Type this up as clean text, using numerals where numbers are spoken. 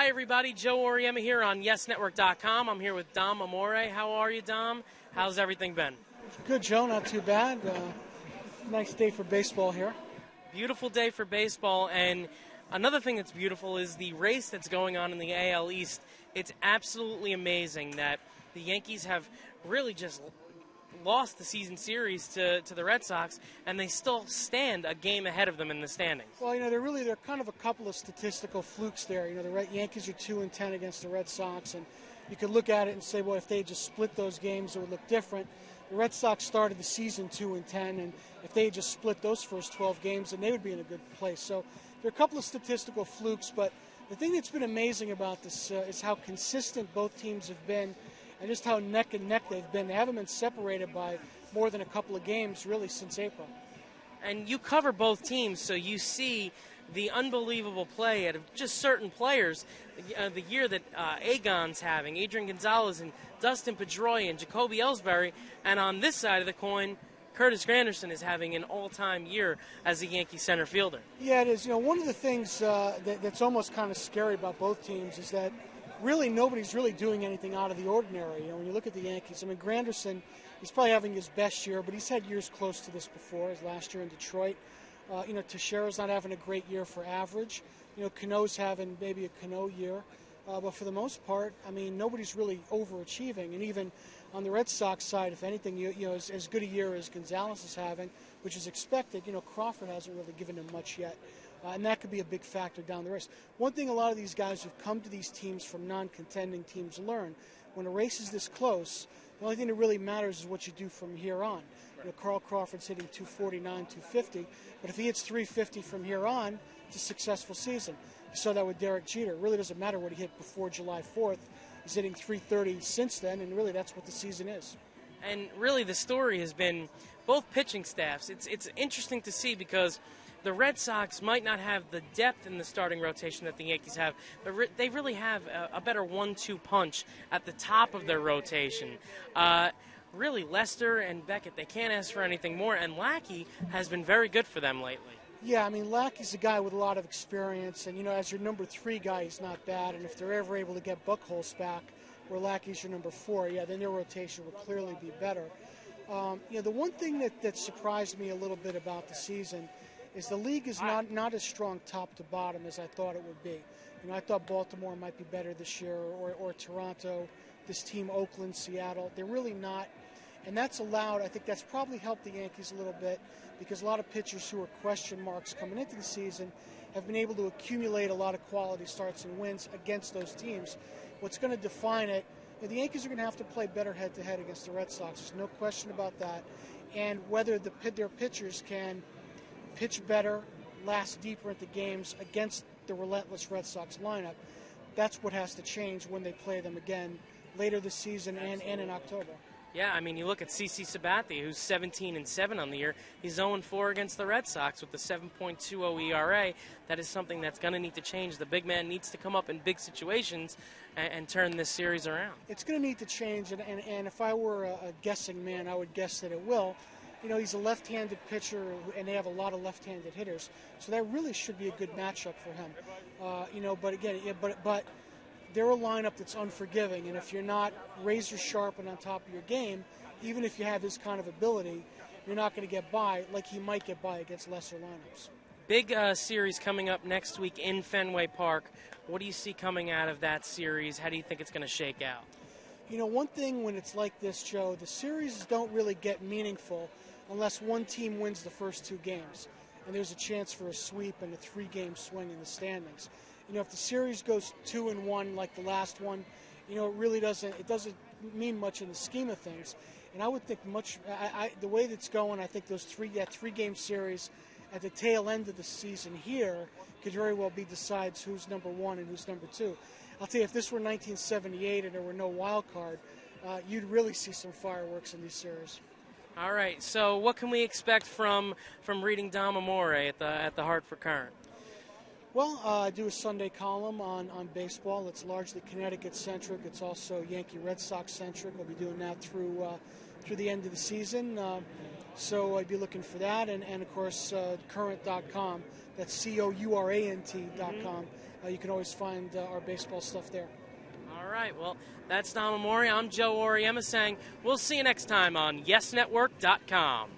Hi, everybody. Joe Auriemma here on YesNetwork.com. I'm here with Dom Amore. How are you, Dom? How's everything been? Good, Joe. Not too bad. Nice day for baseball here. Beautiful day for baseball, and another thing that's beautiful is the race that's going on in the AL East. It's absolutely amazing that the Yankees have really just lost the season series to the Red Sox, and they still stand a game ahead of them in the standings. Well, they're kind of a couple of statistical flukes there. The Yankees are 2-10 against the Red Sox, and you could look at it and say, well, if they just split those games, it would look different. The Red Sox started the season 2-10, and if they had just split those first 12 games, then they would be in a good place. So there are a couple of statistical flukes, but the thing that's been amazing about this is how consistent both teams have been, and just how neck and neck they've been. They haven't been separated by more than a couple of games, really, since April. And you cover both teams, so you see the unbelievable play out of just certain players. The year that Agon's having, Adrian Gonzalez and Dustin Pedroia and Jacoby Ellsbury, and on this side of the coin, Curtis Granderson is having an all-time year as a Yankee center fielder. Yeah, it is. One of the things that's almost kind of scary about both teams is that really nobody's really doing anything out of the ordinary. When you look at the Yankees, Granderson, he's probably having his best year, but he's had years close to this before, his last year in Detroit. Teixeira's not having a great year for average. Cano's having maybe a Cano year. But for the most part, nobody's really overachieving. And even on the Red Sox side, if anything, as good a year as Gonzalez is having, which is expected, Crawford hasn't really given him much yet. And that could be a big factor down the race. One thing a lot of these guys who've come to these teams from non-contending teams learn, when a race is this close, the only thing that really matters is what you do from here on. Carl Crawford's hitting 249, 250, but if he hits 350 from here on, it's a successful season. You saw that with Derek Jeter. It really doesn't matter what he hit before July 4th. He's hitting 330 since then, and really that's what the season is. And really the story has been both pitching staffs. It's interesting to see because the Red Sox might not have the depth in the starting rotation that the Yankees have, but they really have a better 1-2 punch at the top of their rotation. Really, Lester and Beckett, they can't ask for anything more, and Lackey has been very good for them lately. Yeah, Lackey's a guy with a lot of experience, and, as your number 3 guy, he's not bad, and if they're ever able to get Buchholz back, where Lackey's your number 4, then their rotation will clearly be better. The one thing that surprised me a little bit about the season is the league is not as strong top to bottom as I thought it would be. I thought Baltimore might be better this year, or Toronto, this team, Oakland, Seattle. They're really not. And that's allowed, I think that's probably helped the Yankees a little bit because a lot of pitchers who are question marks coming into the season have been able to accumulate a lot of quality starts and wins against those teams. What's going to define it, the Yankees are going to have to play better head-to-head against the Red Sox. There's no question about that. And whether their pitchers can pitch better, last deeper into games against the relentless Red Sox lineup, that's what has to change when they play them again later this season and in October. Yeah, you look at CC Sabathia, who's 17-7 on the year. He's 0-4 against the Red Sox with the 7.20 ERA. That is something that's going to need to change. The big man needs to come up in big situations and turn this series around. It's going to need to change, and if I were a guessing man, I would guess that it will. He's a left-handed pitcher, and they have a lot of left-handed hitters, so that really should be a good matchup for him. But again, but they're a lineup that's unforgiving, and if you're not razor sharp and on top of your game, even if you have his kind of ability, you're not going to get by like he might get by against lesser lineups. Big series coming up next week in Fenway Park. What do you see coming out of that series? How do you think it's going to shake out? One thing when it's like this, Joe, the series don't really get meaningful unless one team wins the first 2 games, and there's a chance for a sweep and a 3-game swing in the standings. If the series goes 2-1 like the last one, it really doesn't mean much in the scheme of things. And I would think the way that's going, I think that 3-game series at the tail end of the season here could very well be decides who's number 1 and who's number 2. I'll tell you, if this were 1978 and there were no wild card, you'd really see some fireworks in these series. All right, so what can we expect from reading Dom Amore at the Hartford Courant? Well, I do a Sunday column on baseball. It's largely Connecticut-centric. It's also Yankee Red Sox-centric. I'll be doing that through the end of the season. So I'd be looking for that. And of course, current.com. That's COURANT.com. You can always find our baseball stuff there. All right. Well, that's Dom Amore. I'm Joe Auriemma saying we'll see you next time on YesNetwork.com.